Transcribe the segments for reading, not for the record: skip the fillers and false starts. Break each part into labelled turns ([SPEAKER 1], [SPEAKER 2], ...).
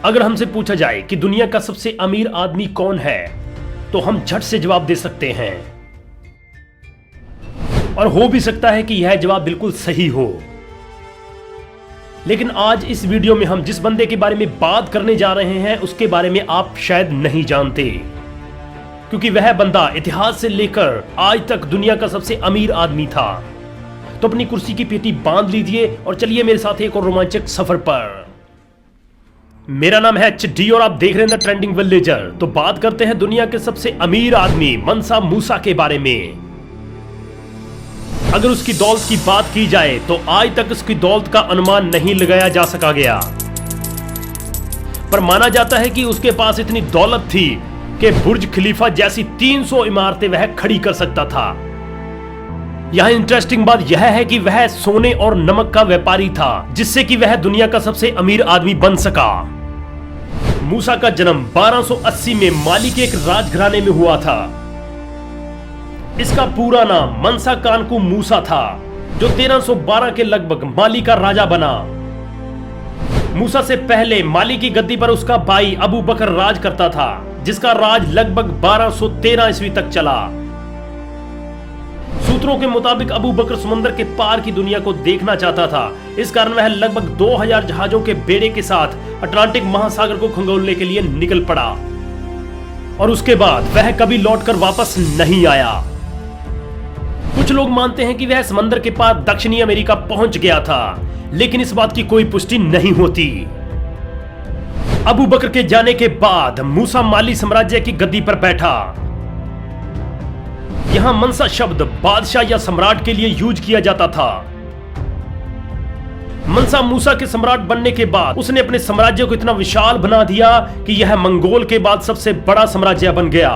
[SPEAKER 1] अगर हमसे पूछा जाए कि दुनिया का सबसे अमीर आदमी कौन है, तो हम झट से जवाब दे सकते हैं। और हो भी सकता है कि यह जवाब बिल्कुल सही हो। लेकिन आज इस वीडियो में हम जिस बंदे के बारे में बात करने जा रहे हैं, उसके बारे में आप शायद नहीं जानते, क्योंकि वह बंदा इतिहास से लेकर आज तक दुनिया का सबसे अमीर आदमी था। तो अपनी कुर्सी की पेटी बांध लीजिए और चलिए मेरे साथ एक और रोमांचक सफर पर। मेरा नाम है HD और आप देख रहे हैं द ट्रेंडिंग विलेजर। तो बात करते हैं दुनिया के सबसे अमीर आदमी मंसा मूसा के बारे में। अगर उसकी दौलत की बात की जाए तो आज तक उसकी दौलत का अनुमान नहीं लगाया जा सका गया, पर माना जाता है कि उसके पास इतनी दौलत थी कि बुर्ज खलीफा जैसी 300 इमारतें वह खड़ी कर सकता था। यहां इंटरेस्टिंग बात यह है कि वह सोने और नमक का व्यापारी था, जिससे कि वह दुनिया का सबसे अमीर आदमी बन सका। मूसा का जन्म 1280 में माली के एक राजघराने में हुआ था। इसका पूरा नाम मंसा कानकू मूसा था, जो 1312 के लगभग माली का राजा बना। मूसा से पहले माली की गद्दी पर उसका भाई अबू बकर राज करता था, जिसका राज लगभग 1213 ईस्वी तक चला। सूत्रों के मुताबिक अबू बकर समुद्र के पार की दुनिया को देखना चाहता था। इस कारण वह लगभग 2000 जहाजों के बेड़े के साथ अटलांटिक महासागर को खंगोलने के लिए निकल पड़ा, और उसके बाद वह कभी लौटकर वापस नहीं आया। कुछ लोग मानते हैं कि वह समंदर के पार दक्षिणी अमेरिका पहुंच गया था, लेकिन इस बात की कोई पुष्टि नहीं होती। अबू बकर के जाने के बाद मूसा माली साम्राज्य की गद्दी पर बैठा। यहां मंसा शब्द बादशाह या सम्राट के लिए यूज किया जाता था। मंसा मूसा के सम्राट बनने के बाद उसने अपने साम्राज्य को इतना विशाल बना दिया कि यह मंगोल के बाद सबसे बड़ा साम्राज्य बन गया।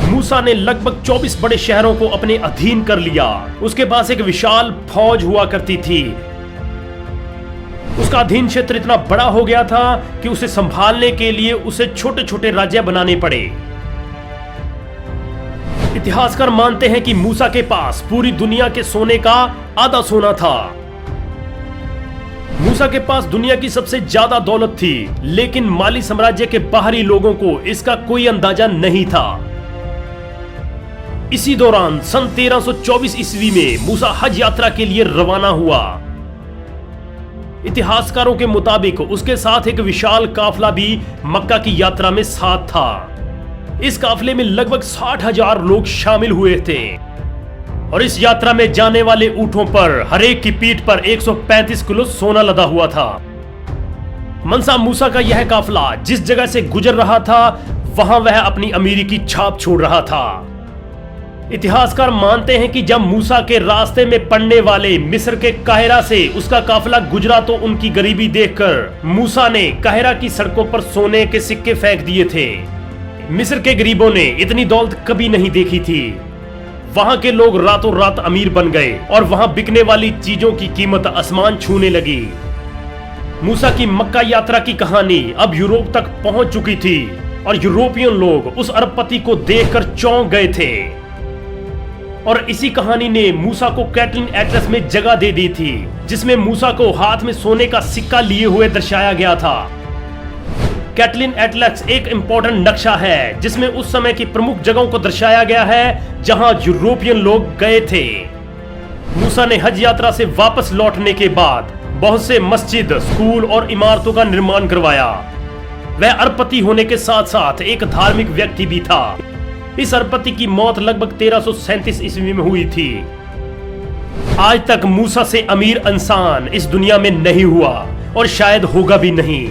[SPEAKER 1] मूसा ने लगभग 24 बड़े शहरों को अपने अधीन कर लिया। उसके पास एक विशाल फौज हुआ करती थी। उसका अधीन क्षेत्र इतना बड़ा हो गया था कि उसे संभालने के लिए उसे छोटे छोटे राज्य बनाने पड़े। इतिहासकार मानते हैं कि मूसा के पास पूरी दुनिया के सोने का आधा सोना था। मूसा के पास दुनिया की सबसे ज्यादा दौलत थी, लेकिन माली साम्राज्य के बाहरी लोगों को इसका कोई अंदाजा नहीं था। इसी दौरान सन 1324 ईस्वी में मूसा हज यात्रा के लिए रवाना हुआ। इतिहासकारों के मुताबिक उसके साथ एक विशाल काफला भी मक्का की यात्रा में साथ था। इस काफले में लगभग 60,000 लोग शामिल हुए थे, और इस यात्रा में जाने वाले ऊंटों पर हर एक की पीठ पर 135 किलो सोना लदा हुआ था। मंसा मूसा का यह काफला जिस जगह से गुजर रहा था, वहां वह अपनी अमीरी की छाप छोड़ रहा था। इतिहासकार मानते हैं कि जब मूसा के रास्ते में पड़ने वाले मिस्र के काहिरा से उसका काफला गुजरा, तो उनकी गरीबी देखकर मूसा ने काहिरा की सड़कों पर सोने के सिक्के फेंक दिए थे। मिस्र के गरीबों ने इतनी दौलत कभी नहीं देखी थी। वहां के लोग रातों रात अमीर बन गए, और वहां बिकने वाली चीजों की कीमत आसमान छूने लगी। मूसा की मक्का यात्रा की कहानी अब यूरोप तक पहुंच चुकी थी, और यूरोपियन लोग उस अरबपति को देखकर चौंक गए थे। और इसी कहानी ने मूसा को कैटलिन एटलस में जगह दे दी थी, जिसमें मूसा को हाथ में सोने का सिक्का लिए हुए दर्शाया गया था। कैटलिन एटलस एक इंपॉर्टेंट नक्शा है, जिसमें उस समय की प्रमुख जगहों को दर्शाया गया है जहां यूरोपियन लोग गए थे। मूसा ने हज यात्रा से वापस लौटने के बाद बहुत से मस्जिद, स्कूल और इमारतों का निर्माण करवाया। वह अरबपति होने के साथ साथ एक धार्मिक व्यक्ति भी था। इस अरबपति की मौत लगभग 1337 ईस्वी में हुई थी। आज तक मूसा से अमीर इंसान इस दुनिया में नहीं हुआ, और शायद होगा भी नहीं।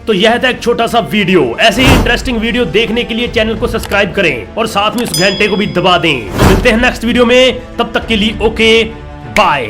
[SPEAKER 1] तो यह था एक छोटा सा वीडियो। ऐसे ही इंटरेस्टिंग वीडियो देखने के लिए चैनल को सब्सक्राइब करें, और साथ में उस घंटे को भी दबा दें। तो मिलते हैं नेक्स्ट वीडियो में, तब तक के लिए ओके बाय।